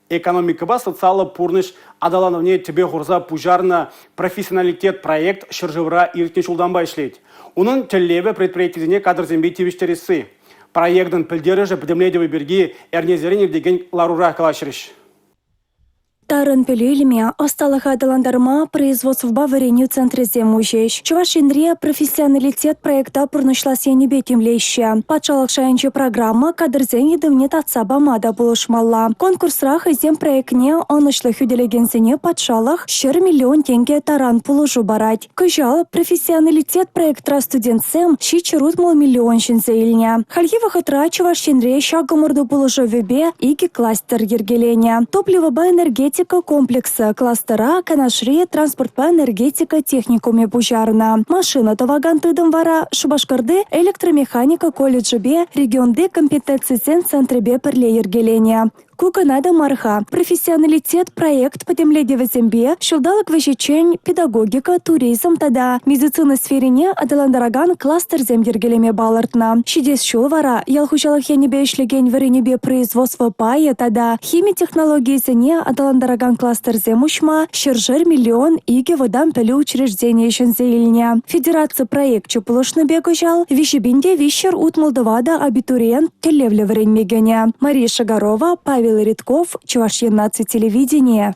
Экономика социалы пурныш адалановне тебе хурза пужарна профессионалитет проект шыржывра иртне шулданба ишлейт. Унын теллебе предприятиене кадр зембей тивиштересы. Проектын пілдері же бідімледеві берги әрнезерінер деген ларура калашырыш. Тарын пилюльме осталых адаландарма производств в варенью центре земужещ. Чувашинре профессионалитет проекта пурнышласене бетимлейще. Патшалық шайынчы программа кадрзен едімнет атса бамада булышмалла. Конкурсрах зем проектне онышлы хүделегенсене патшалық 1 миллион тенге таран пулыжу барать. Күжал профессионалитет проектра студентсем шичерут мол миллион шинзейльня. Хальева хытра Чувашинре шагымырды пулыжу вебе иги кластер ергелене. Топливо-ба энергетика комплекса кластера канашри транспорт-па энергетика техникуме пужарна. Машина таваган тыдым вара Шубашкарды электромеханика колледжи бе регионде компетенциясен центребе пірле ергелене. Куканада марха. Профессионалитет проект подемледе зембе, шулдалык вещечень, педагогика, туризм тада. Медицина сферине адаландараган кластер земгергелеме балартна. Шидес шулвара, ялхучалых янебе ишлеген варенебе производство пая тада. Химия технологии зене адаландараган кластер земушма, шержер миллион иге водам пелю учреждение шензеильня. Федерация проект чупулышны бегужал, вишебинде вишер ут Молдовада абитуриент телевле варенмегеня. Мария Шагарова, Павел Редков, Чувашье 12 телевидение.